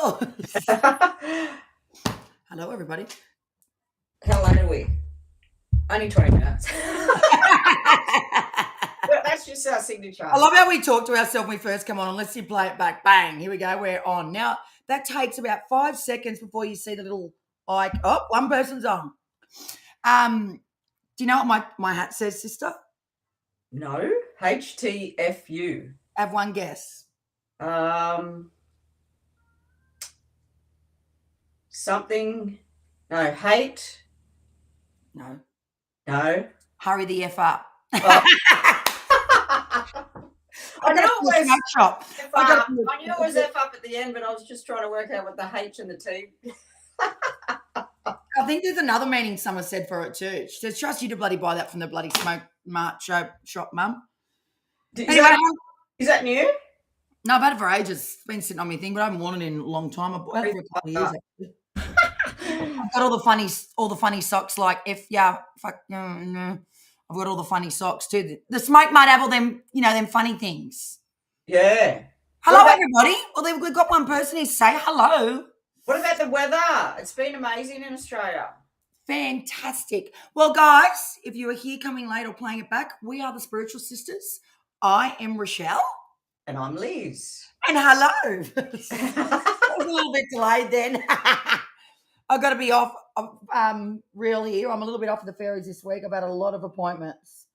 yours. Hello, everybody. How long are we? Only 20 minutes. Well, that's just our signature. I love how we talk to ourselves when we first come on. Unless you play it back, bang, here we go, we're on. Now, that takes about 5 seconds before you see the little one person's on. Do you know what my hat says, sister? No. HTFU. Have one guess. Something. No. Hate. No. No. Hurry the F up. Oh. I knew it was F up at the end, but I was just trying to work out what the H and the T. I think there's another meaning someone said for it too. She says, trust you to bloody buy that from the bloody Smoke Mart shop, mum. Is that new? No, I've had it for ages. It's been sitting on my thing, but I haven't worn it in a long time. I've had it for a couple of years, actually. I've got all the funny socks like F yeah, fuck no. I've got all the funny socks too. The Smoke Mart have all them, them funny things. Yeah. Hello, everybody. Well, we've got one person here to say hello. What about the weather? It's been amazing in Australia. Fantastic. Well, guys, if you are here coming late or playing it back, we are the Spiritual Sisters. I am Rochelle. And I'm Liz. And hello. I was a little bit delayed then. I've got to be off real here. I'm a little bit off the ferries this week. I've had a lot of appointments,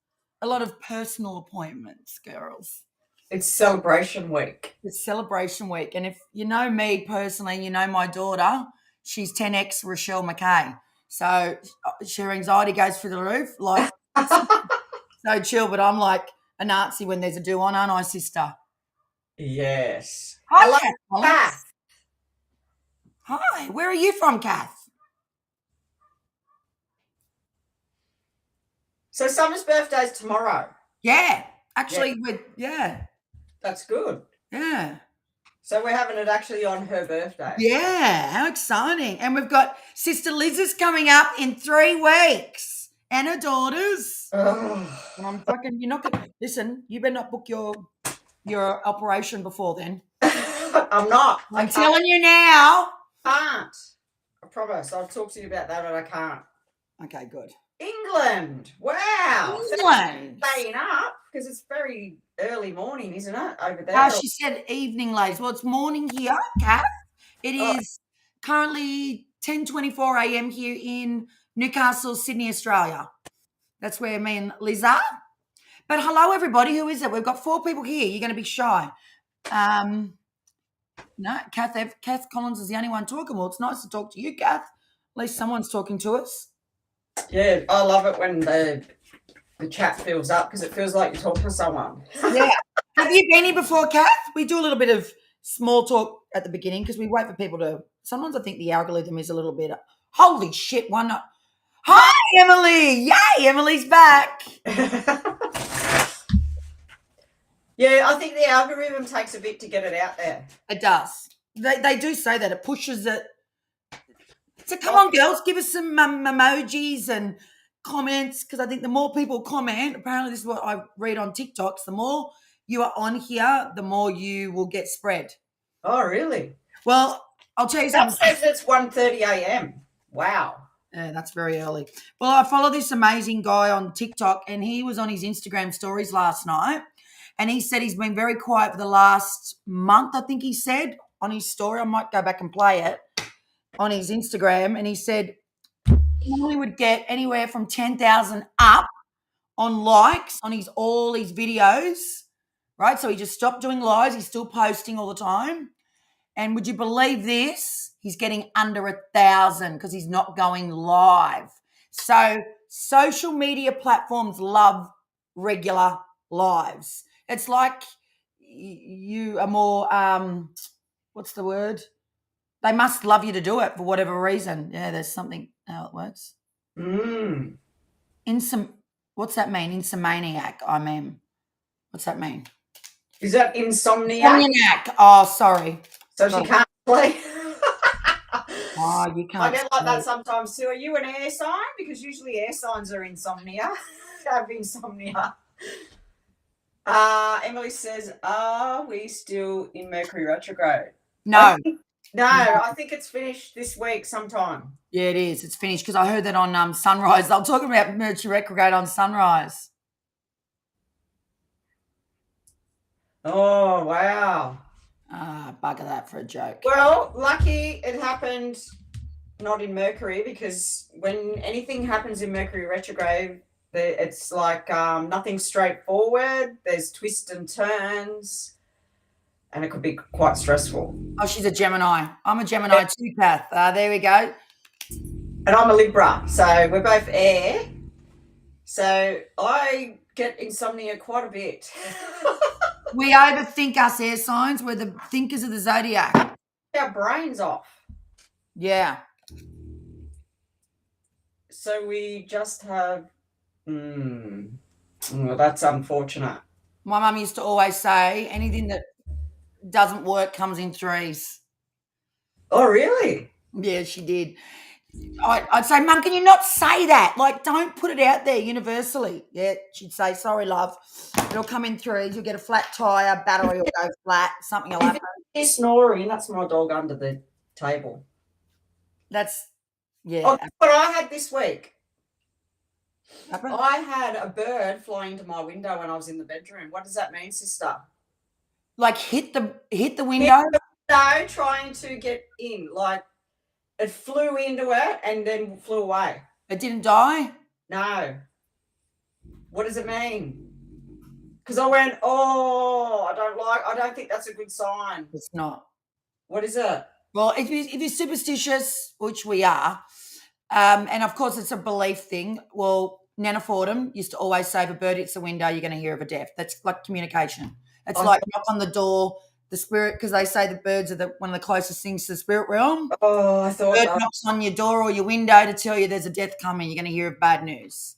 a lot of personal appointments, girls. It's celebration week. It's celebration week. And if you know me personally, you know my daughter, she's 10X Rochelle McKay. So her anxiety goes through the roof. Like, so chill, but I'm like a Nazi when there's a do on, aren't I, sister? Hi, Kath. Hi, where are you from, Kath? So Summer's birthday's tomorrow. Yeah, actually, yeah. That's good. Yeah. So we're having it actually on her birthday. Yeah, how exciting. And we've got Sister Liz's coming up in 3 weeks and her daughters. Oh. And I'm fucking, you're not going to, listen, you better not book your operation before then. I'm not. I'm telling you now. Can't. I promise. I'll talk to you about that, but I can't. Okay, good. England. Wow. England. Staying up because it's very early morning, isn't it, over there? She said evening, ladies. Well, it's morning here, Kath. It is currently 10:24 a.m. here in Newcastle, Sydney, Australia. That's where me and Liz are. But hello, everybody. Who is it? We've got 4 people here. You're going to be shy. No, Kath Collins is the only one talking. Well, it's nice to talk to you, Kath. At least someone's talking to us. Yeah, I love it when the chat fills up because it feels like you're talking to someone. Yeah. Have you been here before, Kath? We do a little bit of small talk at the beginning because we wait for people to. Sometimes I think the algorithm is a little bit. Holy shit! Why not? Hi, Emily! Yay, Emily's back. Yeah, I think the algorithm takes a bit to get it out there. It does. They do say that. It pushes it. So come on, girls, give us some emojis and comments because I think the more people comment, apparently this is what I read on TikToks, the more you are on here, the more you will get spread. Oh, really? Well, I'll tell you something. That says it's 1:30 a.m. Wow. Yeah, that's very early. Well, I follow this amazing guy on TikTok and he was on his Instagram stories last night and he said he's been very quiet for the last month, I think he said, on his story. I might go back and play it on his Instagram. And he said he normally would get anywhere from 10,000 up on likes on all his videos, right? So he just stopped doing lives. He's still posting all the time. And would you believe this? He's getting under 1,000 because he's not going live. So social media platforms love regular lives. It's like you are more, what's the word? They must love you to do it for whatever reason. Yeah, there's something, how it works. What's that mean? Insomniac, I mean. What's that mean? Is that insomniac? Insomniac. Oh, sorry. So she can't play. Oh, you can't. I get like that sometimes too. Are you an air sign? Because usually air signs are insomnia. Have insomnia. Emily says, are we still in Mercury retrograde? No. No, I think it's finished this week sometime. Yeah, it is. It's finished because I heard that on Sunrise. They'll talk about Mercury retrograde on Sunrise. Oh, wow. Bugger that for a joke. Well, lucky it happened not in Mercury, because when anything happens in Mercury retrograde, it's like nothing straightforward. There's twists and turns, and it could be quite stressful. Oh, she's a Gemini. I'm a Gemini too, Kath. There we go. And I'm a Libra, so we're both air. So I get insomnia quite a bit. We overthink us air signs. We're the thinkers of the zodiac. Our brains off. Yeah. So we just have. Well, that's unfortunate. My mum used to always say anything that doesn't work comes in threes. Oh, really? Yeah, she did. I'd say, Mum, can you not say that? Like, don't put it out there universally. Yeah, she'd say, sorry, love. It'll come in threes. You'll get a flat tyre, battery will go flat, something will happen. He's snoring. That's my dog under the table. That's, yeah. Oh, that's what I had this week. Happen? I had a bird fly into my window when I was in the bedroom. What does that mean, sister? Like hit the window? No, trying to get in. Like, it flew into it and then flew away. It didn't die? No. What does it mean? Because I went, oh, I don't think that's a good sign. It's not. What is it? Well, if you're superstitious, which we are, and of course it's a belief thing. Well, Nana Fordham used to always say, if a bird hits the window, you're going to hear of a death. That's like communication. It's like knock on the door, the spirit, because they say the birds are one of the closest things to the spirit realm. Oh, I thought Bird knocks on your door or your window to tell you there's a death coming. You're going to hear of bad news.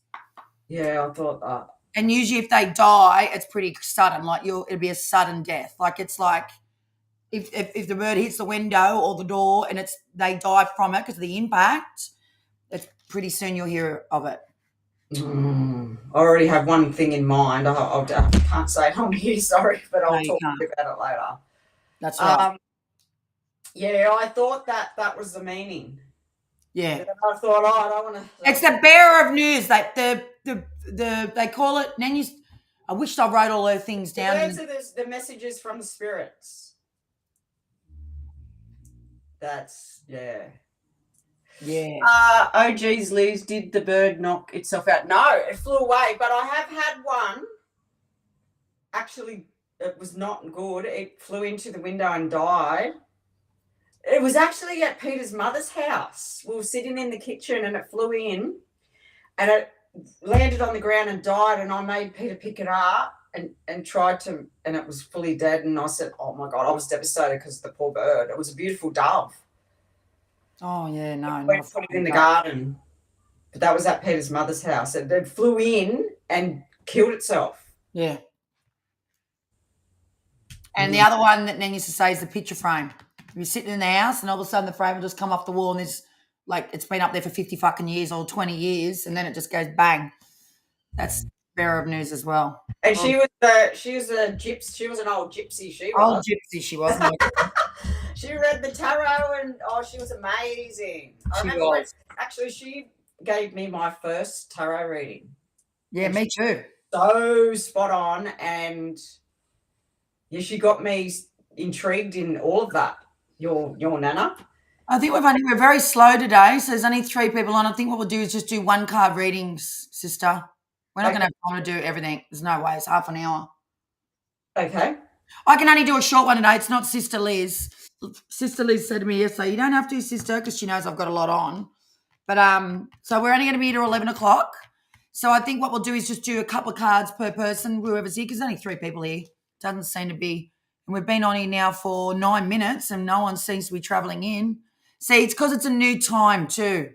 Yeah, I thought that. And usually if they die, it's pretty sudden. Like it'll be a sudden death. Like it's like if the bird hits the window or the door and they die from it because of the impact, it's pretty soon you'll hear of it. I already have one thing in mind. I can't say it on here, sorry, but I'll talk about it later. That's right. Yeah, I thought that was the meaning. Yeah. And I thought, I don't want to. It's the bearer of news. Like they call it. I wished I wrote all those things down. Those are the messages from the spirits. That's yeah. Yeah. Oh, geez, Liz, did the bird knock itself out? No, it flew away, but I have had one. Actually, it was not good. It flew into the window and died. It was actually at Peter's mother's house. We were sitting in the kitchen and it flew in and it landed on the ground and died, and I made Peter pick it up and tried to, and it was fully dead, and I said, oh, my God, I was devastated because of the poor bird. It was a beautiful dove. Oh, yeah, no. We put it in the garden. But that was at Peter's mother's house. It flew in and killed itself. Yeah. And the other one that Nan used to say is the picture frame. You're sitting in the house and all of a sudden the frame will just come off the wall and there's like it's been up there for 50 fucking years or 20 years and then it just goes bang. That's bearer of news as well. And she was a gypsy. She was an old gypsy. Old gypsy she was. She read the tarot and she was amazing. I remember actually she gave me my first tarot reading. Yeah, me too. So spot on, and yeah, she got me intrigued in all of that. Your Nana. I think we're very slow today, so there's only 3 people on. I think what we'll do is just do 1 card readings, sister. We're not going to have time to do everything. There's no way. It's half an hour. Okay. I can only do a short one today. It's not Sister Liz. Sister Liz said to me yesterday, you don't have to, sister, because she knows I've got a lot on. But so we're only going to be here till 11 o'clock. So I think what we'll do is just do a couple of cards per person, whoever's here, because there's only 3 people here. Doesn't seem to be. And we've been on here now for 9 minutes and no one seems to be travelling in. See, it's because it's a new time too.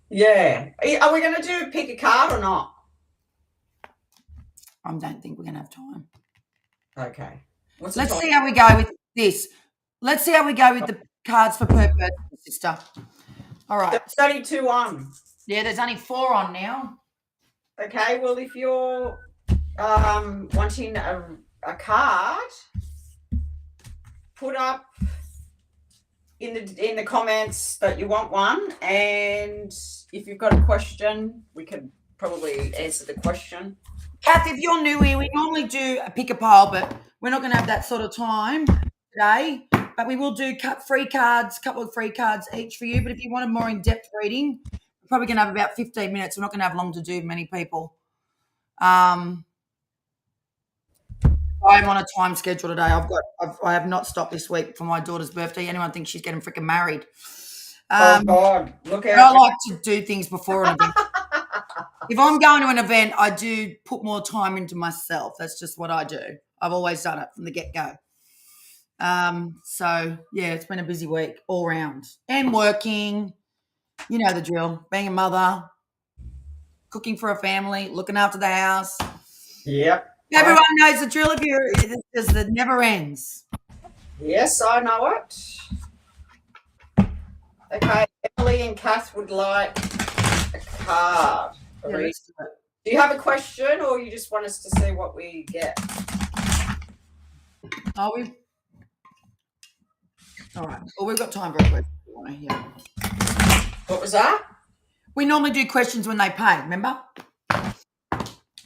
Yeah. Are we going to do pick a card or not? I don't think we're going to have time. Okay. Let's see how we go with this. Let's see how we go with the cards for per person, sister. All right. There's only 2 on. Yeah, there's only 4 on now. Okay, well, if you're wanting a card, put up in the comments that you want one, and if you've got a question, we could probably answer the question. Kath, if you're new here, we normally do a pick a pile, but we're not going to have that sort of time today. But we will do free cards, a couple of free cards each for you. But if you want a more in-depth reading, we're probably going to have about 15 minutes. We're not going to have long to do, many people. I'm on a time schedule today. I have not stopped this week for my daughter's birthday. Anyone thinks she's getting freaking married? Oh God, look I out! like to do things before an event. If I'm going to an event, I do put more time into myself. That's just what I do. I've always done it from the get-go. So yeah, it's been a busy week all round. And working, you know the drill. Being a mother, cooking for a family, looking after the house. Yep. Everyone knows the drill. It never ends. Yes, I know it. Okay, Emily and Kath would like a card. Yeah, let's do it. Do you have a question, or you just want us to see what we get? Are we? All right. Well, we've got time for a question. Yeah. What was that? We normally do questions when they pay, remember?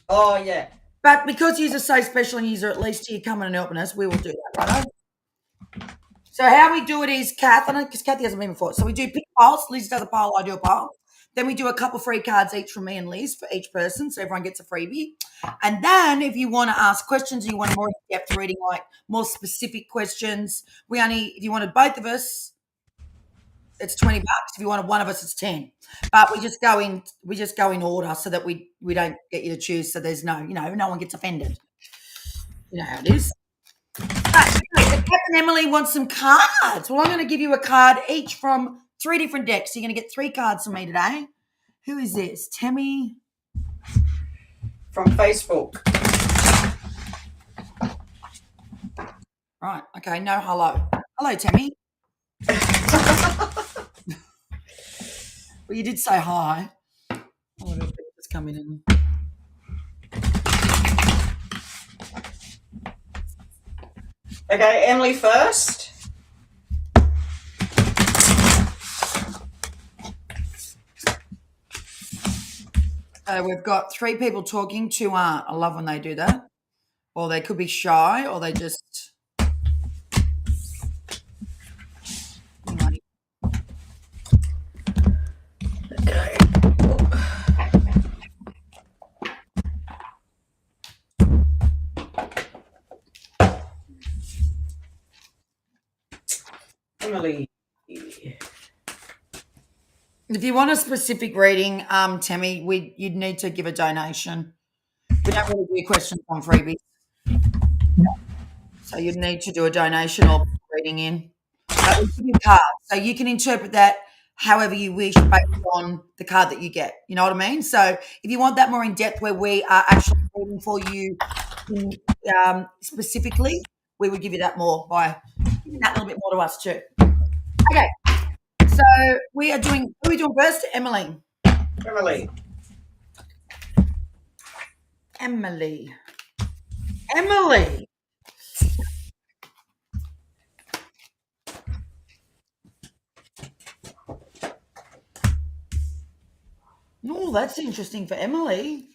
Oh, yeah. But because you're so special and you're at least here coming and helping us, we will do that, right? So how we do it is, Kath, because Kathy hasn't been before. So we do pick piles. Liz does a pile, I do a pile. Then we do a couple free cards each from me and Liz for each person, so everyone gets a freebie. And then if you want to ask questions, you want a more in-depth reading, like more specific questions, if you wanted both of us, it's $20. If you wanted one of us, it's 10. But we just go in order so that we don't get you to choose. So there's no one gets offended. You know how it is. But Kath and Emily want some cards. Well, I'm going to give you a card each from 3 different decks. So you're going to get 3 cards from me today. Who is this? Tammy? From Facebook. Right. Okay. No hello. Hello, Tammy. Well, you did say hi. I wonder if it's coming in. Okay, Emily first. We've got 3 people talking, 2 aren't. I love when they do that. Or they could be shy, or they just. Okay. Emily. If you want a specific reading, Tammy, you'd need to give a donation. We don't really do questions on freebies. So you'd need to do a donation or reading in. But we give you cards. So you can interpret that however you wish based on the card that you get. You know what I mean? So if you want that more in depth where we are actually reading for you specifically, we would give you that more by giving that a little bit more to us too. Okay. So who are we doing first? Emily. Oh, that's interesting for Emily.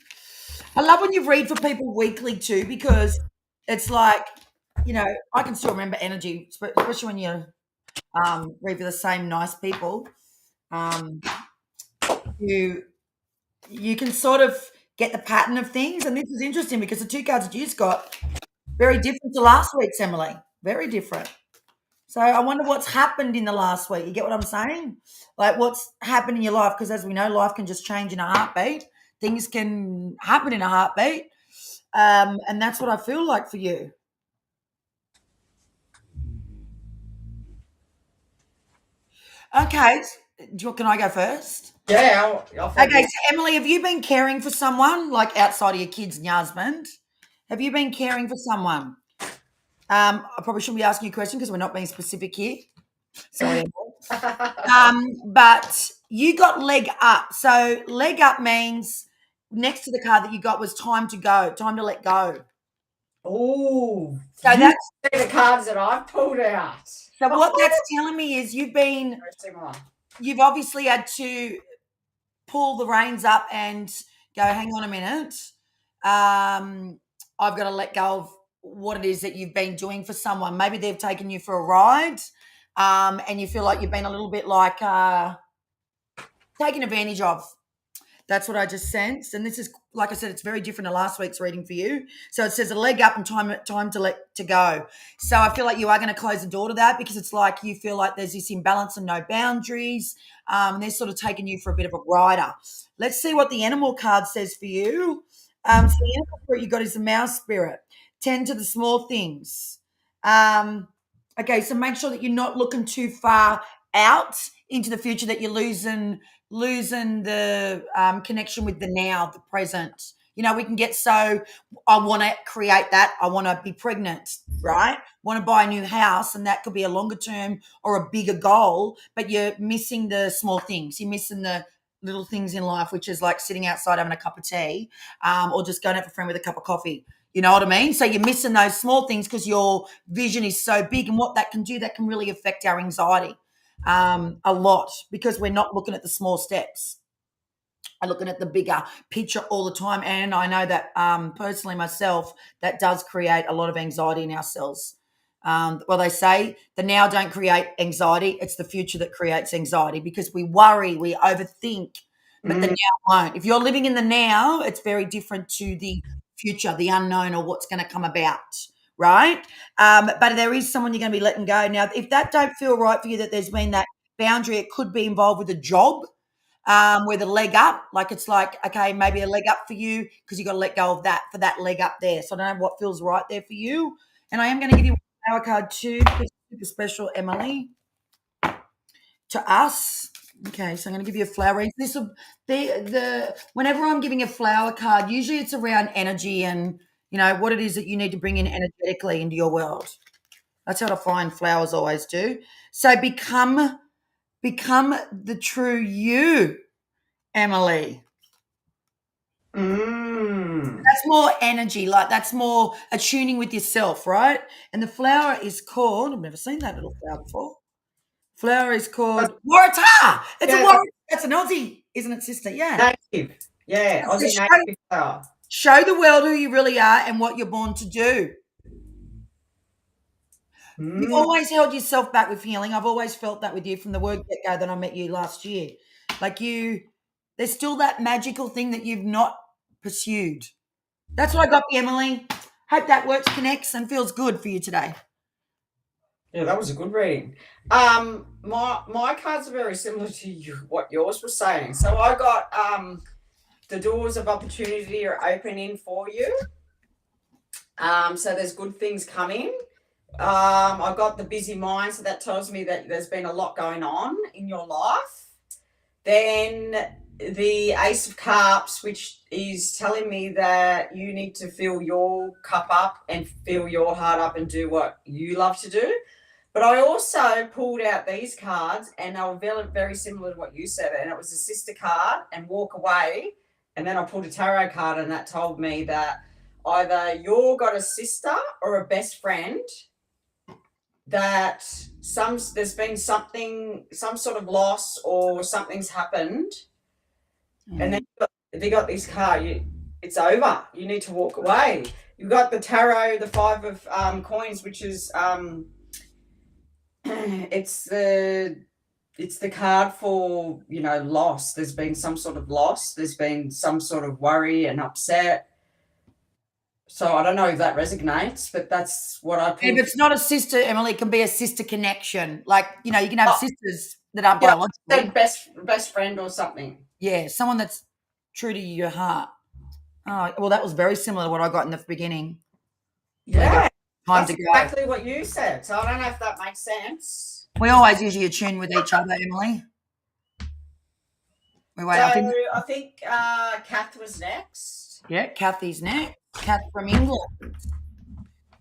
I love when you read for people weekly too, because it's like, I can still remember energy, especially when you read for the same nice people. You can sort of get the pattern of things, and this is interesting because the 2 cards that you just got very different to last week's, Emily. Very different. So I wonder what's happened in the last week. You get what I'm saying? Like what's happened in your life? Because as we know, life can just change in a heartbeat. Things can happen in a heartbeat. And that's what I feel like for you. Okay. Can I go first? Yeah. Okay. So Emily, have you been caring for someone like outside of your kids and your husband? Have you been caring for someone? I probably shouldn't be asking you a question because we're not being specific here. Sorry. But you got leg up. So leg up means next to the card that you got was time to go, time to let go. Oh, So you that's see the cards that I've pulled out. so what that's telling me is Very similar. you've obviously had to pull the reins up and go, hang on a minute. I've got to let go of what it is that you've been doing for someone. Maybe they've taken you for a ride, and you feel like you've been a little bit like taken advantage of. That's what I just sensed. And this is, like I said, it's very different to last week's reading for you. So it says a leg up and time to let to go. So I feel like you are going to close the door to that because it's like you feel like there's this imbalance and no boundaries. And they're sort of taking you for a bit of a rider. Let's see what the animal card says for you. So the animal spirit you got is the mouse spirit. Tend to the small things. Okay, so make sure that you're not looking too far out into the future, that you're losing the connection with the now, the present. You know, we can get so, I want to create that. I want to be pregnant, right? Want to buy a new house, and that could be a longer term or a bigger goal, but you're missing the small things. You're missing the little things in life, which is like sitting outside having a cup of tea, or just going out for a friend with a cup of coffee. You know what I mean? So you're missing those small things because your vision is so big, and what that can do, that can really affect our anxiety a lot because we're not looking at the small steps. I'm looking at the bigger picture all the time. And I know that personally myself, that does create a lot of anxiety in ourselves. Well, they say the now don't create anxiety. It's the future that creates anxiety because we worry, we overthink, but the now won't. If you're living in the now, it's very different to the future, the unknown, or what's going to come about, right? But there is someone you're going to be letting go. Now, if that don't feel right for you, that there's been that boundary, it could be involved with a job, with a leg up. Like it's like, okay, maybe a leg up for you because you got to let go of that for that leg up there. So I don't know what feels right there for you. And I am going to give you a power card too, because it's super special, Emily, to us. Okay, so I'm going to give you a flower. This will the whenever I'm giving a flower card, usually it's around energy and what it is that you need to bring in energetically into your world. That's how I find flowers always do. So become the true you, Emily. That's more energy, like that's more attuning with yourself, right? And the flower is called, I've never seen that little flower before. Flower is called Waratah. It's a Waratah. That's an Aussie, isn't it, sister? Yeah. Native. Yeah, Aussie native flower. Show the world who you really are and what you're born to do. You've always held yourself back with healing. I've always felt that with you from the word get-go that I met you last year. Like there's still that magical thing that you've not pursued. That's what I got, Emily. Hope that works, connects, and feels good for you today. Yeah, that was a good reading. My cards are very similar to what yours was saying. So I got the doors of opportunity are opening for you. So there's good things coming. I got the busy mind, so that tells me that there's been a lot going on in your life. Then the Ace of Cups, which is telling me that you need to fill your cup up and fill your heart up and do what you love to do. But I also pulled out these cards, and they were very, very similar to what you said. And it was a sister card and walk away. And then I pulled a tarot card, and that told me that either you've got a sister or a best friend, that there's been something, some sort of loss or something's happened. And then they got this card. It's over. You need to walk away. You've got the tarot, the 5 of coins, which is it's the card for loss. There's been some sort of loss. There's been some sort of worry and upset. So I don't know if that resonates, but that's what I. If it's not a sister, Emily, it can be a sister connection. Like you can have sisters that are biologically best friend or something. Yeah, someone that's true to your heart. Oh, well, that was very similar to what I got in the beginning. Yeah, that's exactly what you said. So I don't know if that makes sense. We always usually attune with each other, Emily. I think Kath was next. Yeah, Kathy's next. Kath from England.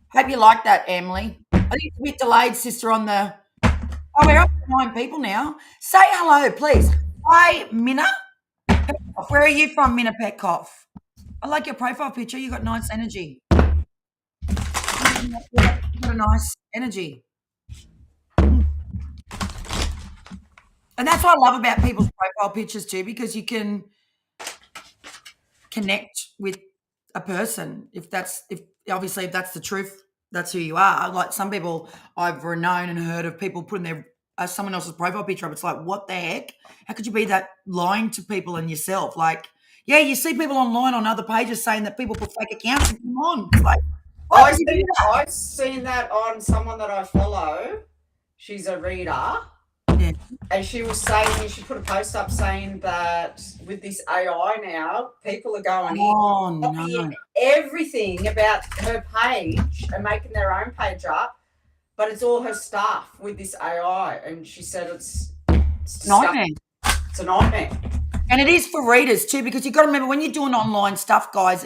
Hope you like that, Emily. I think it's a bit delayed, sister, on the... Oh, we're up to 9 people now. Say hello, please. Hi, Minna. Where are you from, Minna Petkoff? I like your profile picture. You got nice energy. You've got a nice energy. And that's what I love about people's profile pictures too, because you can connect with a person if that's if the truth, that's who you are. Like some people I've known and heard of people putting their someone else's profile picture up. It's like, what the heck? How could you be that lying to people and yourself? Like, yeah, you see people online on other pages saying that people put fake accounts and come on. It's like, why would you do that? I've seen that on someone that I follow. She's a reader. Yeah. And she was saying, she put a post up saying that with this AI now, people are going in, copying everything about her page and making their own page up, but it's all her stuff with this AI. And she said it's nightmare. It's a nightmare. And it is for readers too, because you've got to remember when you're doing online stuff, guys,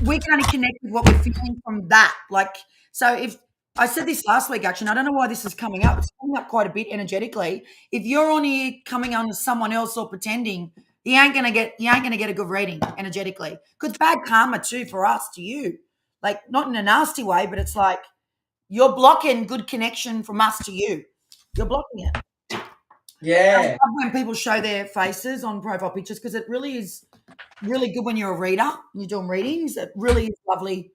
we can only connect with what we're feeling from that. Like, so if I said this last week, actually, and I don't know why this is coming up. It's coming up quite a bit energetically. If you're on here coming on as someone else or pretending, you ain't gonna get a good reading energetically. Because bad karma too for us to you, like not in a nasty way, but it's like you're blocking good connection from us to you. You're blocking it. Yeah. I love when people show their faces on profile pictures because it really is really good when you're a reader and you're doing readings. It really is lovely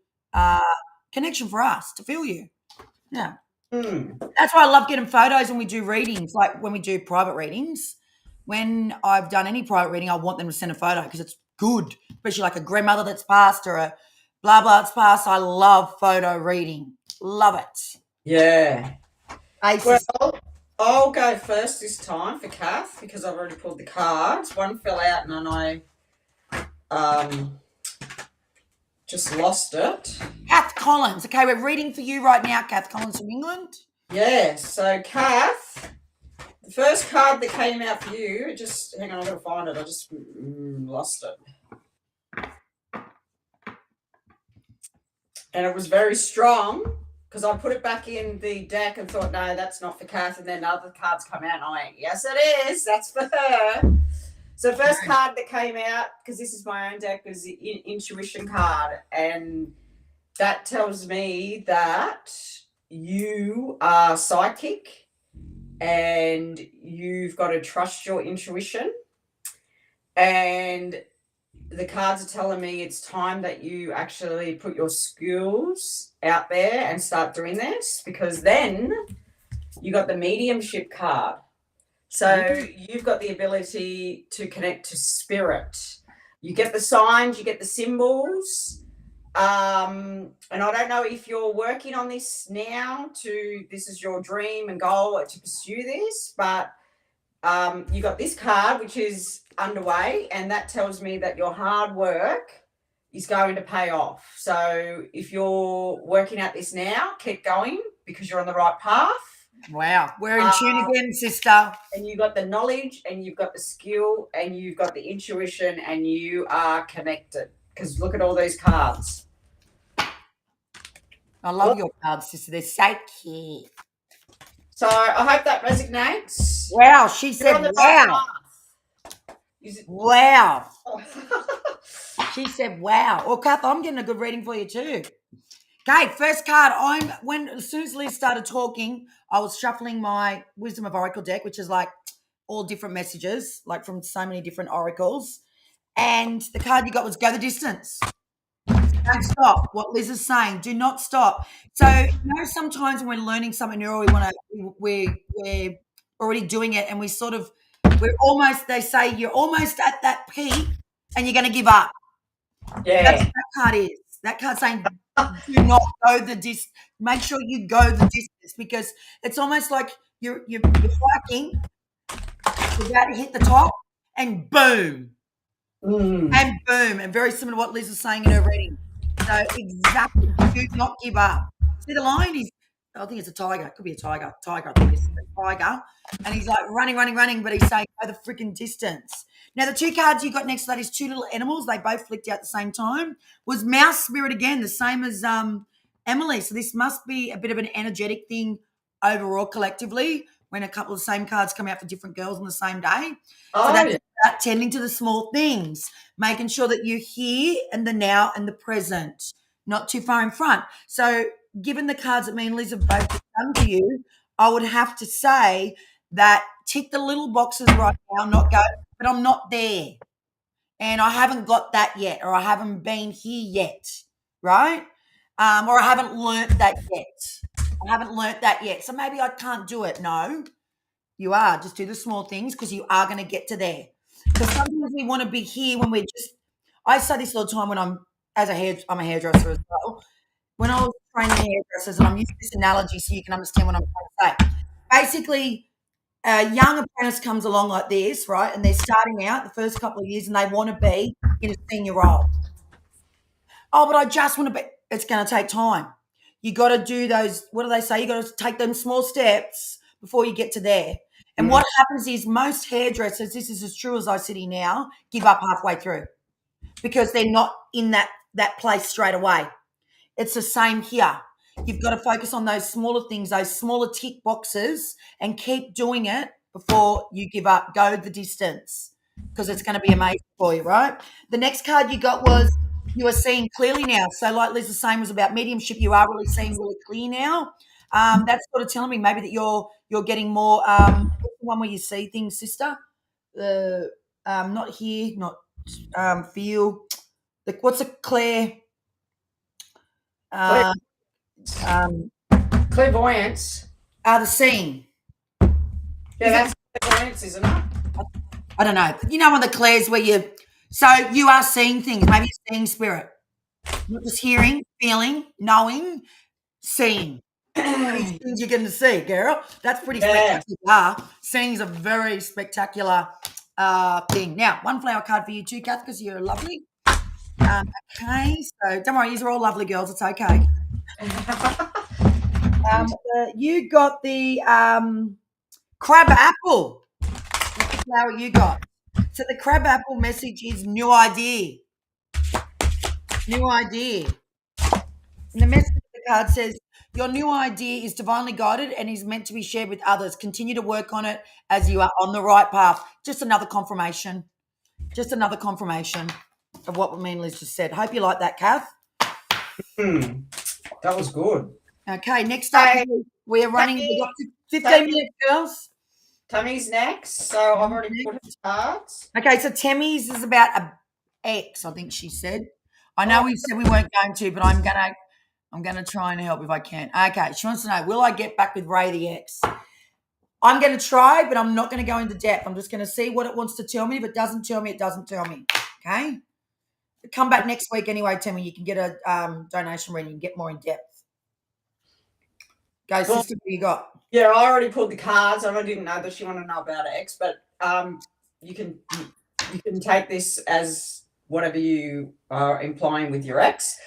connection for us to feel you. Yeah. That's why I love getting photos when we do readings, like when we do private readings. When I've done any private reading, I want them to send a photo because it's good, especially like a grandmother that's passed or a blah, blah that's passed. I love photo reading. Love it. Yeah. Aces. Well, I'll go first this time for Kath because I've already pulled the cards. One fell out and then I just lost it. Kath Collins. Okay, we're reading for you right now, Kath Collins from England. Yeah, so Kath, the first card that came out for you, hang on, I'm going to find it. I just lost it. And it was very strong because I put it back in the deck and thought, no, that's not for Kath. And then other cards come out and I went, yes, it is. That's for her. So the first card that came out, because this is my own deck, was the intuition card. And that tells me that you are psychic and you've got to trust your intuition. And the cards are telling me it's time that you actually put your skills out there and start doing this, because then you got the mediumship card. So you've got the ability to connect to spirit. You get the signs, you get the symbols. And I don't know if you're working on this now this is your dream and goal to pursue this, but you got this card, which is underway, and that tells me that your hard work is going to pay off. So if you're working at this now, keep going because you're on the right path. Wow, we're in tune again, sister. And you've got the knowledge and you've got the skill and you've got the intuition and you are connected, because look at all these cards. I love your cards, sister. They're so cute. So I hope that resonates. Wow, she said wow. Wow. She said wow. Well, Kath, I'm getting a good reading for you too. Okay, first card. As soon as Liz started talking, I was shuffling my Wisdom of Oracle deck, which is like all different messages, like from so many different oracles. And the card you got was Go the Distance. Don't stop. What Liz is saying, do not stop. So, sometimes when we're learning something new, we're already doing it, and they say you're almost at that peak and you're going to give up. Yeah. That's what that card is. That card's saying do not go the distance. Make sure you go the distance, because it's almost like you're hiking, you're about to hit the top, and boom. And boom. And very similar to what Liz was saying in her reading. So exactly, do not give up. See the lion? I think it's a tiger. It could be a tiger. I think it's a tiger. And he's like running, but he's saying go the freaking distance. Now, the two cards you got next to that is two little animals. They both flicked out at the same time. Was Mouse Spirit again, the same as Emily. So this must be a bit of an energetic thing overall collectively when a couple of the same cards come out for different girls on the same day. So that's about tending to the small things, making sure that you're here and the now and the present. not too far in front. So, given the cards that me and Liz have both done to you, I would have to say that tick the little boxes right now, not go, but I'm not there. And I haven't got that yet, or I haven't been here yet, right? Or I haven't learnt that yet. I haven't learnt that yet. So maybe I can't do it. No, you are. Just do the small things because you are going to get to there. Because sometimes we want to be here when we're just. I say this all the time when I'm I'm a hairdresser as well. When I was training hairdressers, and I'm using this analogy so you can understand what I'm trying to say. Basically, a young apprentice comes along like this, right? And they're starting out the first couple of years and they want to be in a senior role. Oh, but I just want to be. It's going to take time. You got to do those. What do they say? You got to take them small steps before you get to there. And what happens is most hairdressers, this is as true as I sit here now, give up halfway through because they're not in that place straight away. It's the same here. You've got to focus on those smaller things, those smaller tick boxes, and keep doing it before you give up. Go the distance because it's going to be amazing for you, right? The next card you got was you are seeing clearly now. So, like Liz was saying, was about mediumship. You are really seeing really clear now. That's sort of telling me maybe that you're getting more. What's the one where you see things, sister? Not here, not feel. What's a Claire? Clairvoyance. The seeing. Yeah, that's clairvoyance, isn't it? I don't know. You know, on the Clairs where you are seeing things. Maybe you're seeing spirit, not just hearing, feeling, knowing, seeing. These things you're going to see, girl. That's pretty spectacular. Seeing is a very spectacular thing. Now, one flower card for you too, Kath, because you're lovely. Okay, so don't worry, these are all lovely girls. It's okay. You got the crab apple. What's the flower you got? So the crab apple message is new idea. New idea. And the message of the card says, your new idea is divinely guided and is meant to be shared with others. Continue to work on it as you are on the right path. Just another confirmation. Just another confirmation of what me and Liz just said. Hope you like that, Kath. That was good. Okay, next up, we're running. We've got 15 minutes, girls. Tammy's next. So I've already put his cards. Okay, so Tammy's is about a ex, I think she said. I know we said we weren't going to, but I'm gonna try and help if I can. Okay, she wants to know, will I get back with Ray the ex? I'm going to try, but I'm not going to go into depth. I'm just going to see what it wants to tell me. If it doesn't tell me, it doesn't tell me. Okay? Come back next week anyway, Tammy. You can get a donation reading and get more in depth. Go, sister, what you got? Yeah, I already pulled the cards and I didn't know that she wanted to know about X, but you can take this as whatever you are implying with your ex.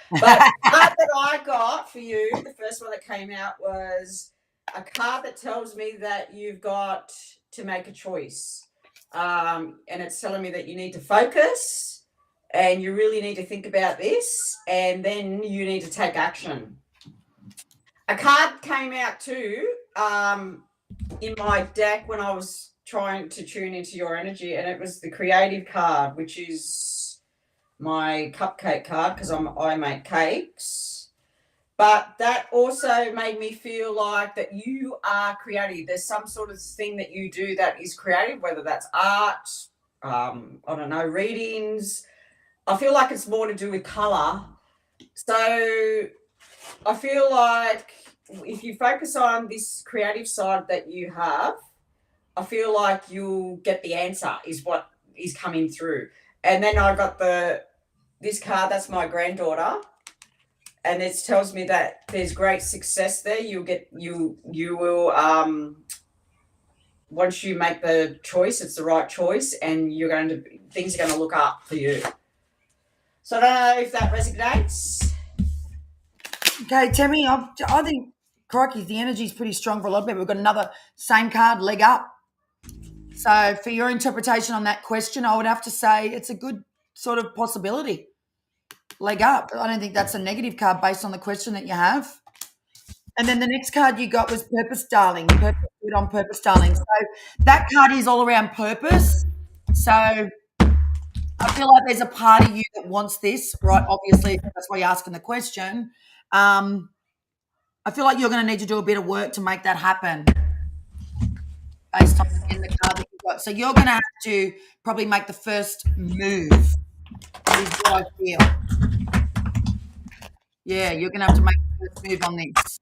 But the card that I got for you, the first one that came out, was a card that tells me that you've got to make a choice. And it's telling me that you need to focus and you really need to think about this and then you need to take action. A card came out too in my deck when I was trying to tune into your energy, and it was the creative card, which is my cupcake card because I make cakes. But that also made me feel like that you are creative. There's some sort of thing that you do that is creative, whether that's art, I don't know, readings. I feel like it's more to do with colour. So I feel like if you focus on this creative side that you have, I feel like you'll get the answer is what is coming through. And then I got this card, that's my granddaughter. And it tells me that there's great success there. You will once you make the choice, it's the right choice, and things are going to look up for you. So I don't know if that resonates. Okay, Tammy, I think, crikey, the energy is pretty strong for a lot of people. We've got another same card, leg up. So for your interpretation on that question, I would have to say it's a good sort of possibility. Leg up. I don't think that's a negative card based on the question that you have. And then the next card you got was Purpose, Darling. Purpose, do it on purpose, darling. So that card is all around purpose. So I feel like there's a part of you that wants this, right? Obviously, that's why you're asking the question. I feel like you're going to need to do a bit of work to make that happen based on in the card that you've got. So you're going to have to probably make the first move, is what I feel. Yeah, you're going to have to make the first move on this.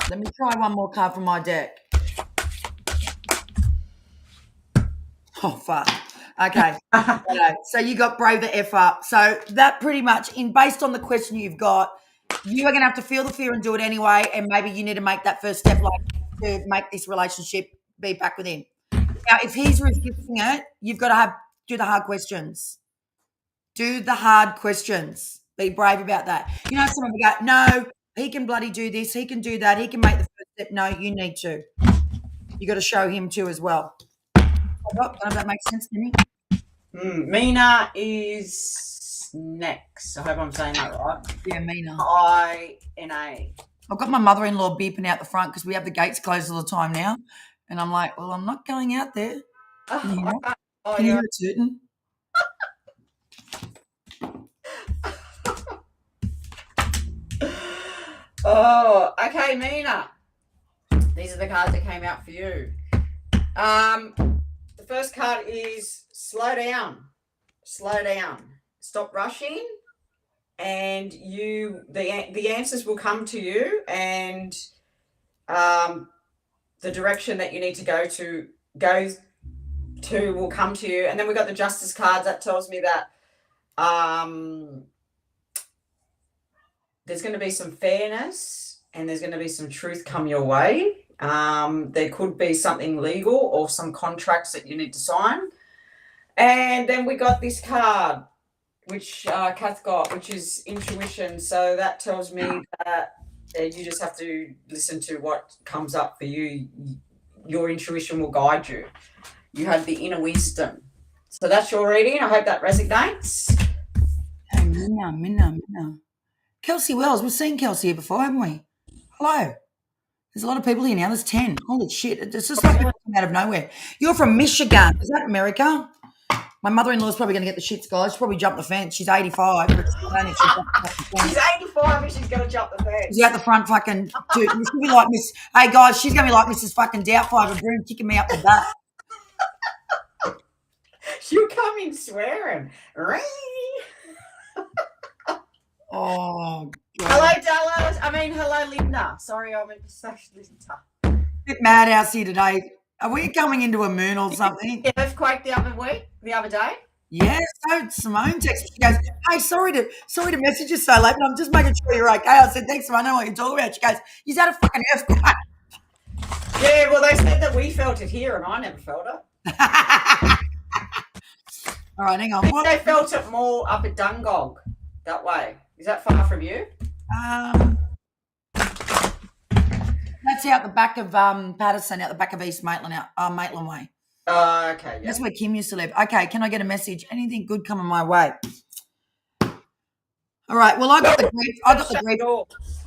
Let me try one more card from my deck. Oh, fuck. Okay. Righto. So you got brave the F up. So that pretty much, based on the question you've got, you are going to have to feel the fear and do it anyway. And maybe you need to make that first step, like to make this relationship be back with him. Now, if he's resisting it, you've got to do the hard questions. Do the hard questions. Be brave about that. You know, someone will go, no, he can bloody do this. He can do that. He can make the first step. No, you need to. You got to show him too as well. I don't know if that makes sense to me. Mina is next. I hope I'm saying that right. Yeah, Mina. I-N-A. I've got my mother-in-law beeping out the front because we have the gates closed all the time now. And I'm like, well, I'm not going out there. Can you hear it? Can you hear it tooting? Oh, okay, Mina. These are the cards that came out for you. The first card is slow down. Slow down. Stop rushing, and the answers will come to you, and the direction that you need to go to will come to you. And then we've got the Justice cards. That tells me that there's going to be some fairness and there's going to be some truth come your way. There could be something legal or some contracts that you need to sign. And then we got this card, which Kath got, which is intuition. So that tells me that you just have to listen to what comes up for you. Your intuition will guide you. You have the inner wisdom. So that's your reading. I hope that resonates. Hey, Minna. Kelsey Wells. We've seen Kelsey here before, haven't we? Hello. There's a lot of people here now. There's 10. Holy shit. It's just like out of nowhere. You're from Michigan. Is that America? My mother-in-law is probably going to get the shits, guys. She'll probably jump the fence. She's 85. But she's 85 and she's going to jump the fence. She's at the front fucking... Dude, she'll be like Miss... Hey, guys, she's going to be like Mrs. fucking Doubtfire with a broom kicking me up the butt. She'll come in swearing. Oh, God. Hello, Dallas. Hello, Linda. Sorry, I meant to say Linda. Bit madhouse here today. Are we coming into a moon or something? Earthquake the other day. Yeah, so Simone texted. She goes, hey, sorry to message you so late, but I'm just making sure you're okay. I said, thanks, Simone. I know what you're talking about. She goes, you had a fucking earthquake. Yeah, well, they said that we felt it here and I never felt it. All right, hang on. They felt it more up at Dungog that way. Is that far from you? That's out the back of Patterson, out the back of East Maitland, Maitland Way. Okay. Yeah. That's where Kim used to live. Okay, can I get a message? Anything good coming my way? All right. Well, I got the grief.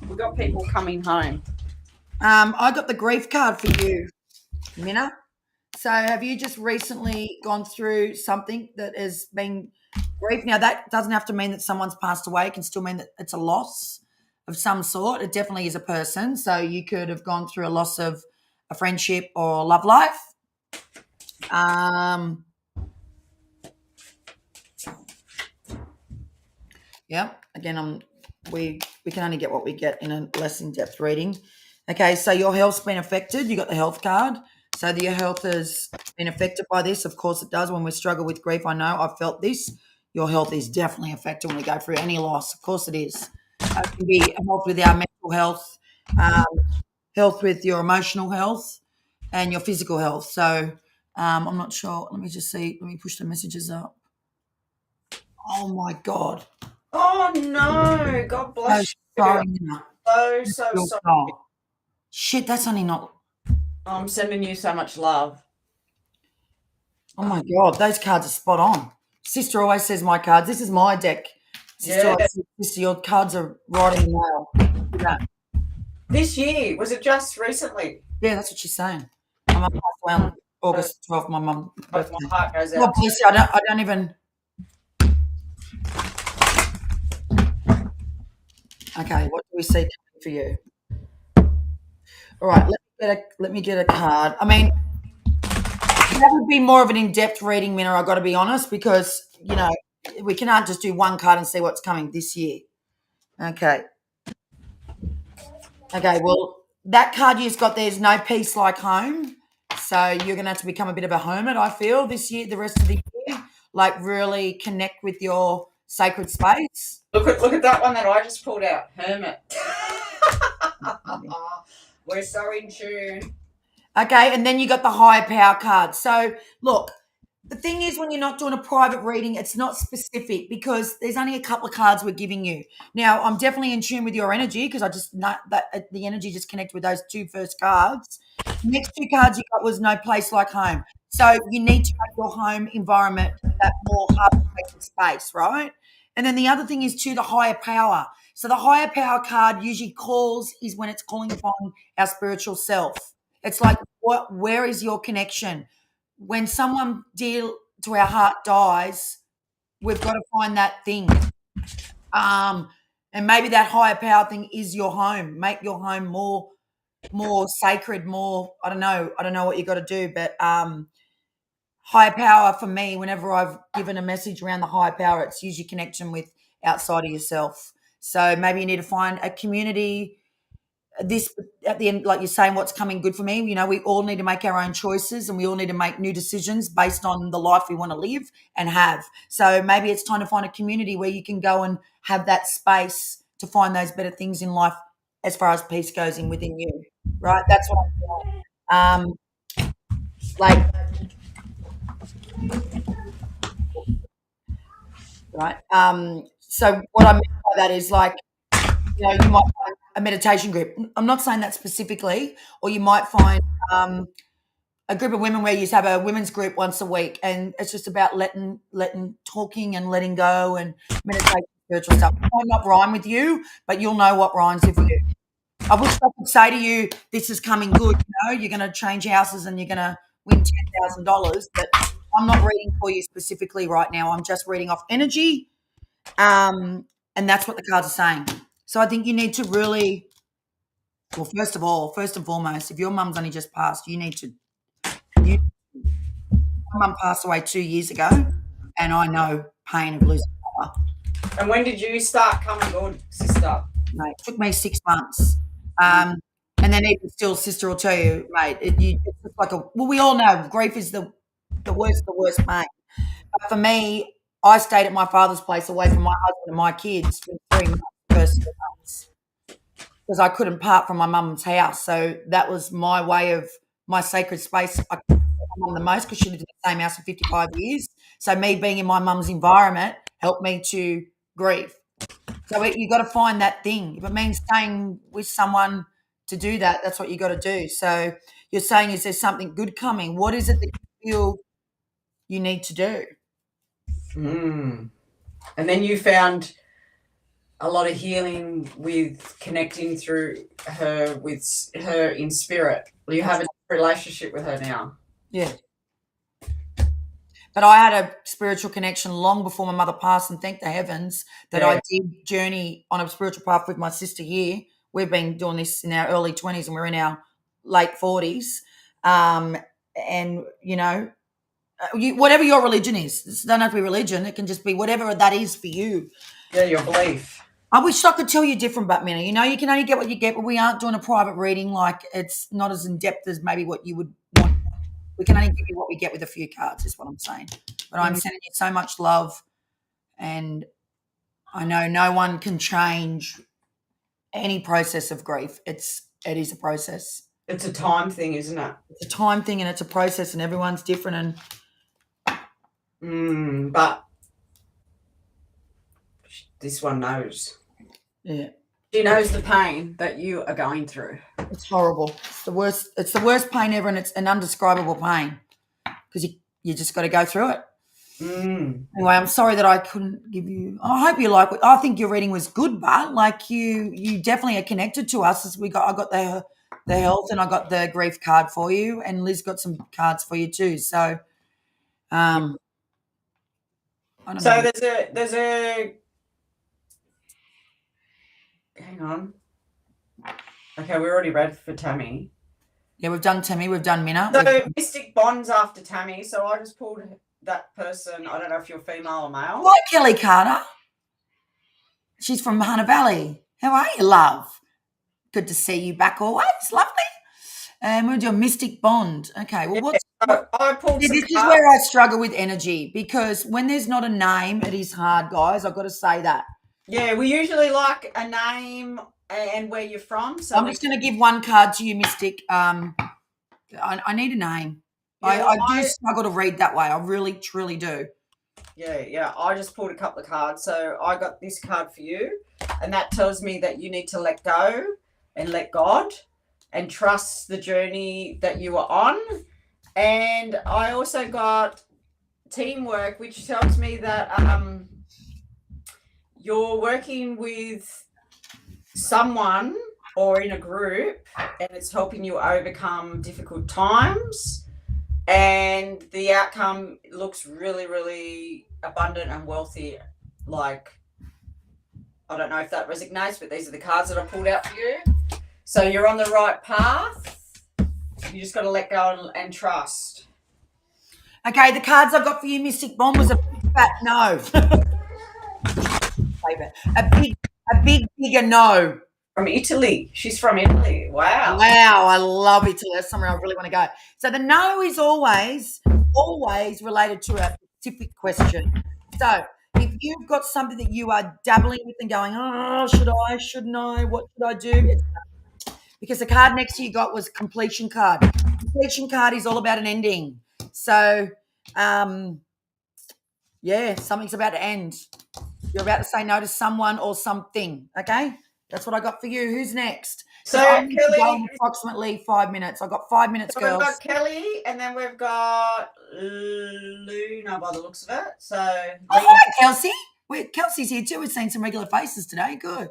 We've got people coming home. I got the grief card for you, Minna. So have you just recently gone through something that has been grief? Now, that doesn't have to mean that someone's passed away. It can still mean that it's a loss of some sort. It definitely is a person. So you could have gone through a loss of a friendship or love life. Yeah. Again, we can only get what we get in a less in-depth reading. Okay, so your health's been affected. You got the health card. So your health has been affected by this. Of course it does. When we struggle with grief, I know I've felt this. Your health is definitely affected when we go through any loss. Of course it is. It can be health with our mental health, health with your emotional health, and your physical health. So I'm not sure. Let me just see. Let me push the messages up. Oh, my God. Oh, no. God bless you. So sorry. Shit, that's only not... I'm sending you so much love. Oh, my God. Those cards are spot on. Sister always says my cards. This is my deck. Sister, your cards are right in the nail. Yeah. This year? Was it just recently? Yeah, that's what she's saying. I'm up August 12th, my mum's But birthday. my heart goes God out. bless you. I don't even. Okay, what do we see coming for you? All right, let me get a card. I mean, that would be more of an in-depth reading, Minna, I've got to be honest, because, we cannot just do one card and see what's coming this year. Okay. Okay, well, that card you've got there is no peace like home. So you're going to have to become a bit of a hermit, I feel, this year, the rest of the year. Like really connect with your sacred space. Look at that one that I just pulled out. Hermit. We're so in tune. Okay, and then you got the higher power card. So look, the thing is when you're not doing a private reading, it's not specific because there's only a couple of cards we're giving you. Now, I'm definitely in tune with your energy because I just know that the energy just connected with those two first cards. The next two cards you got was no place like home. So you need to make your home environment that more heart-sacred space, right? And then the other thing is the higher power. So the higher power card usually is when it's calling upon our spiritual self. It's like, where is your connection? When someone dear to our heart dies, we've got to find that thing. And maybe that higher power thing is your home. Make your home more sacred, more, I don't know what you got to do, but higher power for me, whenever I've given a message around the higher power, it's usually connection with outside of yourself. So maybe you need to find a community. This at the end, like you're saying, what's coming good for me? We all need to make our own choices and we all need to make new decisions based on the life we want to live and have. So maybe it's time to find a community where you can go and have that space to find those better things in life as far as peace goes in within you. Right? That's what I'm feeling. Like, right. So what I mean by that is like, you might find a meditation group. I'm not saying that specifically, or you might find a group of women where you have a women's group once a week, and it's just about letting talking and letting go and meditation, spiritual stuff. It might not rhyme with you, but you'll know what rhymes with you. I wish I could say to you, this is coming good. You're going to change houses and you're going to win $10,000, but I'm not reading for you specifically right now. I'm just reading off energy, and that's what the cards are saying. So I think you need to really, well, first and foremost, if your mum's only just passed, my mum passed away 2 years ago, and I know pain of losing her. And when did you start coming good, sister? Mate, it took me 6 months. And then even still, sister will tell you, mate, it's just like we all know grief is the worst pain. But for me, I stayed at my father's place away from my husband and my kids for 3 months, first 3 months, because I couldn't part from my mum's house. So that was my way of my sacred space. I couldn't my mum the most because she lived in the same house for 55 years. So me being in my mum's environment helped me to grieve. So you got to find that thing. If it means staying with someone to do that, that's what you got to do. So you're saying, is there something good coming? What is it that you feel you need to do? And then you found a lot of healing with connecting through her with her in spirit. You have a relationship with her now. Yeah. But I had a spiritual connection long before my mother passed, and thank the heavens that I did journey on a spiritual path with my sister here. We've been doing this in our early 20s and we're in our late 40s. And, whatever your religion is, it doesn't have to be religion. It can just be whatever that is for you. Yeah, your belief. I wish I could tell you different, but Minna, you can only get what you get, but we aren't doing a private reading. Like, it's not as in-depth as maybe what you would want. We can only give you what we get with a few cards, is what I'm saying. But I'm sending you so much love, and I know no one can change any process of grief. It is a process. It's a time thing, isn't it? It's a time thing and it's a process, and everyone's different. But this one knows. Yeah. She knows the pain that you are going through. It's horrible. It's the worst pain ever, and it's an undescribable pain because you just got to go through it. Anyway, I'm sorry that I couldn't give you. I hope you like it. I think your reading was good, but like you definitely are connected to us. I got the health, and I got the grief card for you, and Liz got some cards for you too. So, I don't So know. there's a hang on. Okay, we already read for Tammy. Yeah, we've done Tammy, we've done Minna. So Mystic bonds after Tammy. So I just pulled that person. I don't know if you're female or male. Hi, Kelly Carter. She's from Hunter Valley. How are you, love? Good to see you back always. Lovely. And we'll do a mystic bond. Okay. Well, So I pulled this some is cards. where I struggle with energy, because when there's not a name, it is hard, guys. I've got to say that. Yeah, we usually like a name and where you're from. So I'm just going to give one card to you, Mystic. I need a name. Yeah, I do struggle to read that way. I really, truly do. Yeah. I just pulled a couple of cards. So I got this card for you, and that tells me that you need to let go and let God and trust the journey that you are on. And I also got teamwork, which tells me that you're working with someone or in a group, and it's helping you overcome difficult times, and the outcome looks really, really abundant and wealthy. Like, I don't know if that resonates, but these are the cards that I pulled out for you. So you're on the right path. You just got to let go and trust. Okay, the cards I got for you, Mystic Bond, was a big fat no. a bigger no. From Italy. She's from Italy. Wow. Wow, I love Italy. That's somewhere I really want to go. So the no is always related to a specific question. So if you've got something that you are dabbling with and going, oh, should I, shouldn't I, what should I do? Because the card next to you got was completion card. Completion card is all about an ending. So, yeah, something's about to end. You're about to say no to someone or something, okay? That's what I got for you. Who's next? So Kelly, approximately 5 minutes. I got 5 minutes, girls. We've got Kelly, and then we've got Luna by the looks of it. So, hi, Kelsey. Kelsey's here too. We've seen some regular faces today. Good.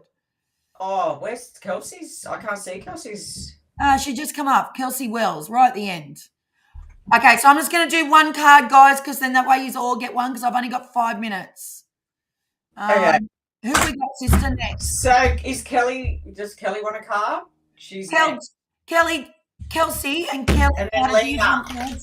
Oh, where's Kelsey's? I can't see Kelsey's. She just come up. Kelsey Wells, right at the end. Okay, so I'm just going to do one card, guys, because then that way you all get one, because I've only got 5 minutes. Okay. Who we got, sister, next? So does Kelly want a card? She's Kelsey and Kelly. And then Lena. Yeah,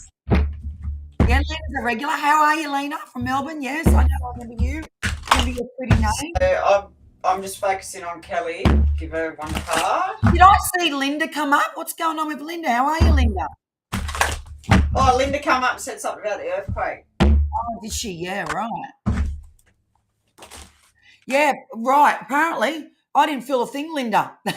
Lena's a regular. How are you, Lena, from Melbourne? Yes, I know. I remember you. Remember your pretty name. So I'm just focusing on Kelly. Give her one card. Did I see Linda come up? What's going on with Linda? How are you, Linda? Oh, Linda come up and said something about the earthquake. Oh, did she? Yeah, right. Yeah, right. Apparently, I didn't feel a thing, Linda. But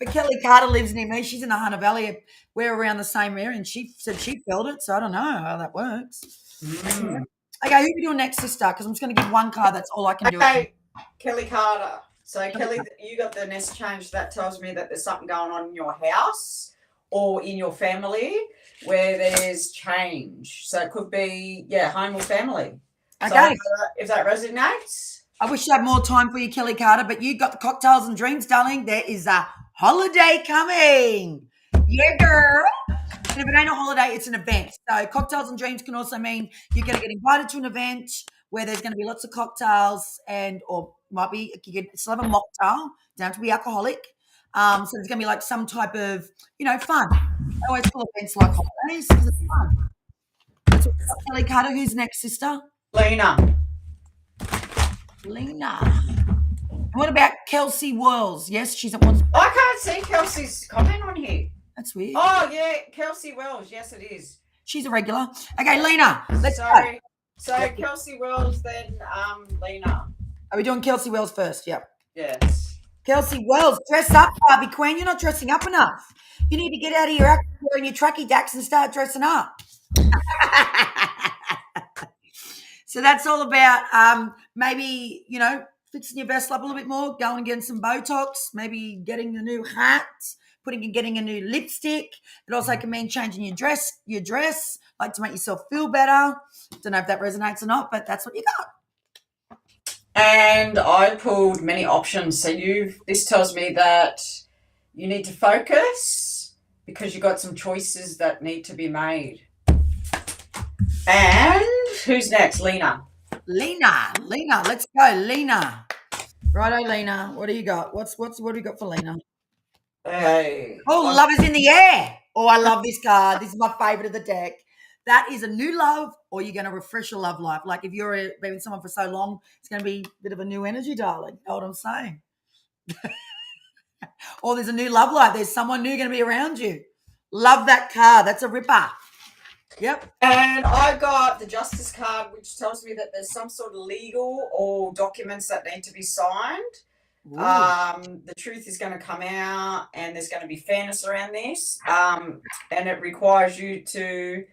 Kelly Carter lives near me. She's in the Hunter Valley. We're around the same area, and she said she felt it. So I don't know how that works. Mm. Okay, who are we doing next, sister? Because I'm just going to give one card. That's all I can do. Okay, Kelly Carter. So Kelly, you got the nest change. That tells me that there's something going on in your house or in your family where there's change. So it could be, home or family. Okay. So if that resonates. I wish I had more time for you, Kelly Carter, but you got the cocktails and dreams, darling. There is a holiday coming. Yeah, girl. And if it ain't a holiday, it's an event. So cocktails and dreams can also mean you're going to get invited to an event where there's going to be lots of cocktails or might be, you can still have a mocktail, don't have to be alcoholic. So there's going to be like some type of, fun. I always call events like holidays because it's fun. That's what Kelly Carter. Who's next, sister? Lena. And what about Kelsey Wells? Yes, she's at one. I can't see Kelsey's comment on here. That's weird. Oh, yeah, Kelsey Wells. Yes, it is. She's a regular. Okay, Lena, let's go. So Kelsey Wells, then Lena. Are we doing Kelsey Wells first? Yep. Yes. Kelsey Wells, dress up, Barbie Queen. You're not dressing up enough. You need to get out of your act wearing your tracky dacks and start dressing up. So that's all about maybe, fixing your vessel up a little bit more, going and getting some Botox, maybe getting a new hat, getting a new lipstick. It also can mean changing your dress, like to make yourself feel better. Don't know if that resonates or not, but that's what you got. And I pulled many options. So this tells me that you need to focus because you've got some choices that need to be made. And who's next? Lena. Lena, let's go, Lena. Righto, Lena. What do you got? What do you got for Lena? Hey. Oh, love is in the air. Oh, I love this card. This is my favorite of the deck. That is a new love, or you're going to refresh your love life. Like if you're been with someone for so long, it's going to be a bit of a new energy, darling. You know what I'm saying? Or there's a new love life. There's someone new going to be around you. Love that card. That's a ripper. Yep. And I got the Justice card, which tells me that there's some sort of legal or documents that need to be signed. The truth is going to come out, and there's going to be fairness around this. And it requires you to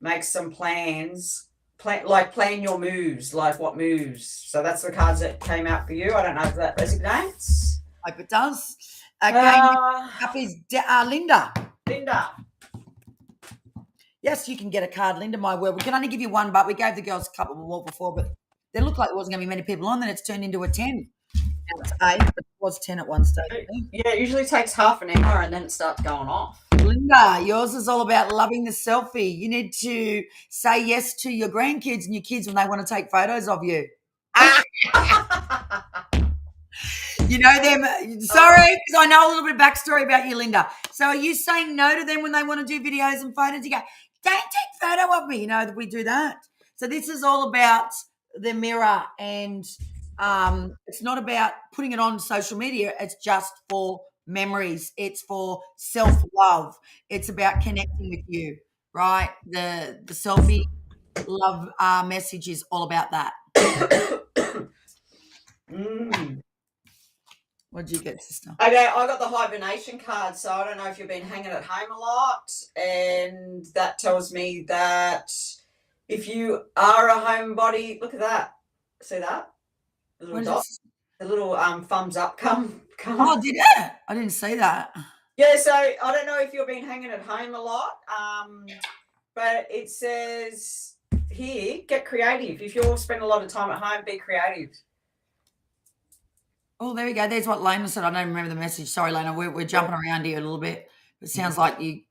make some plans, plan your moves, like what moves. So that's the cards that came out for you. I don't know if that resonates. Hope it does. Okay, up is Linda. Linda. Yes, you can get a card, Linda, my word. We can only give you one, but we gave the girls a couple more before, but they looked like there wasn't going to be many people on, then it's turned into a 10. Now it's 8, but it was 10 at one stage. Yeah, it usually takes half an hour and then it starts going off. Linda, yours is all about loving the selfie. You need to say yes to your grandkids and your kids when they want to take photos of you. You know them. Sorry, because I know a little bit of backstory about you, Linda. So are you saying no to them when they want to do videos and photos? You go, don't take photo of me. You know, we do that. So this is all about the mirror, and it's not about putting it on social media. It's just for memories. It's for self-love. It's about connecting with you, right? The selfie love message is all about that. What did you get, sister? Okay, I got the hibernation card, so I don't know if you've been hanging at home a lot, and that tells me that if you are a homebody, look at that. See that? The little dot, the little thumbs up come. Oh, did it? I didn't see that. Yeah, so I don't know if you've been hanging at home a lot, but it says here, get creative. If you're spending a lot of time at home, be creative. Oh, there we go. There's what Lena said. I don't remember the message. Sorry, Lena. We're jumping around here a little bit. It sounds like you.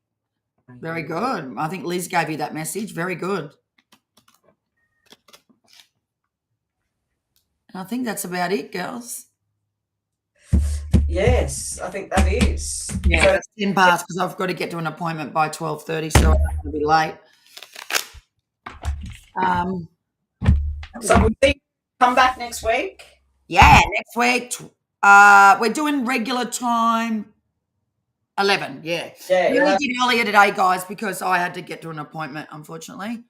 Very good. I think Liz gave you that message. Very good. And I think that's about it, girls. Yes, I think that is. Yeah, so, that's 10 past because I've got to get to an appointment by 12:30, so I'm going to be late. So we'll come back next week. Yeah, next week. We're doing regular time 11. Yeah. We only did earlier today, guys, because I had to get to an appointment, unfortunately.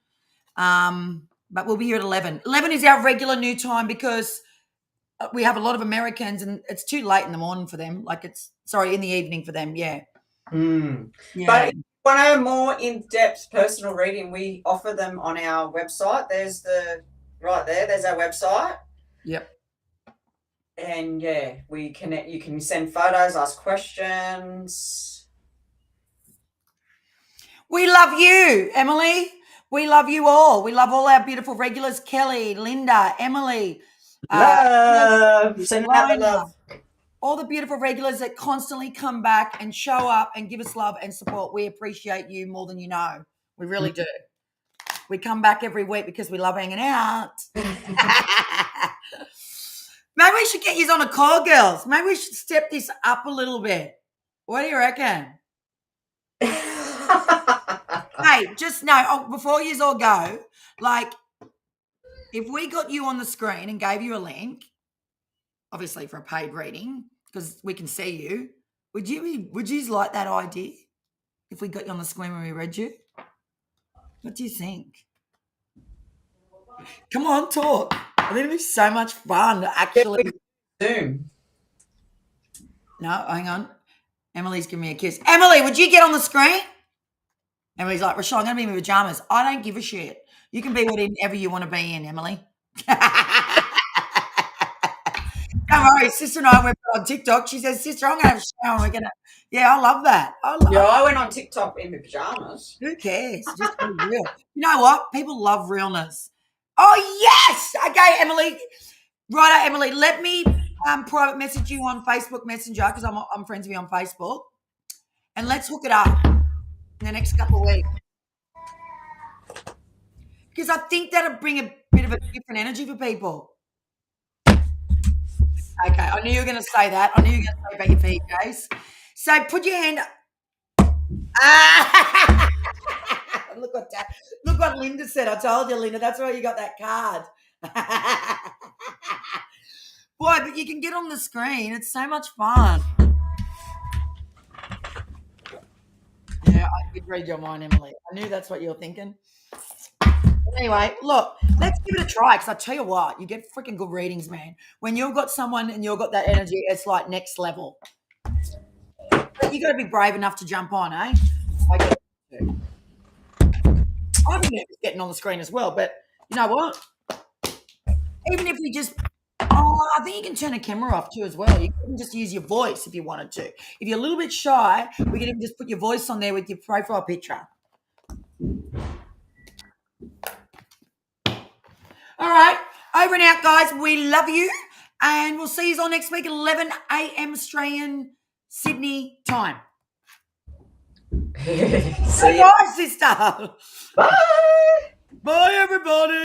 But we'll be here at 11. 11 is our regular new time because we have a lot of Americans and it's too late in the morning for them. In the evening for them. Yeah. Yeah. But if you want a more in-depth personal reading, we offer them on our website. There's there's our website. Yep. And yeah, we connect. You can send photos, ask questions. We love you, Emily. We love you all. We love all our beautiful regulars, Kelly, Linda, Emily. Love. Send out the love. All the beautiful regulars that constantly come back and show up and give us love and support. We appreciate you more than you know. We really do. We come back every week because we love hanging out. Maybe we should get you on a call, girls. Maybe we should step this up a little bit. What do you reckon? Hey, just know, before you all go, if we got you on the screen and gave you a link, obviously for a paid reading, because we can see you, would you like that idea if we got you on the screen when we read you? What do you think? Come on, talk. I think it'd be so much fun to actually Zoom. No, hang on. Emily's giving me a kiss. Emily, would you get on the screen? Emily's like, Rochelle, I'm going to be in my pajamas. I don't give a shit. You can be whatever you want to be in, Emily. Don't worry, sister and I went on TikTok. She says, sister, I'm going to have a shower. We're going to, yeah, I love that. I went on TikTok in my pajamas. Who cares? Just be real. You know what? People love realness. Oh, yes. Okay, Emily. Righto, Emily, let me private message you on Facebook Messenger because I'm friends with you on Facebook, and let's hook it up in the next couple of weeks because I think that'll bring a bit of a different energy for people. Okay, I knew you were going to say that. I knew you were going to say about your PJs. So put your hand. Ah! Look what Linda said. I told you, Linda. That's why you got that card. Boy, but you can get on the screen. It's so much fun. Yeah, I did read your mind, Emily. I knew that's what you were thinking. Anyway, look, let's give it a try because I tell you what, you get freaking good readings, man. When you've got someone and you've got that energy, it's like next level. But you got to be brave enough to jump on, eh? I've been getting on the screen as well, but you know what? Even if we just, I think you can turn the camera off too as well. You can just use your voice if you wanted to. If you're a little bit shy, we can even just put your voice on there with your profile picture. All right, over and out, guys. We love you, and we'll see you all next week at 11 a.m. Australian Sydney time. See ya. Bye, sister. Bye. Bye, everybody.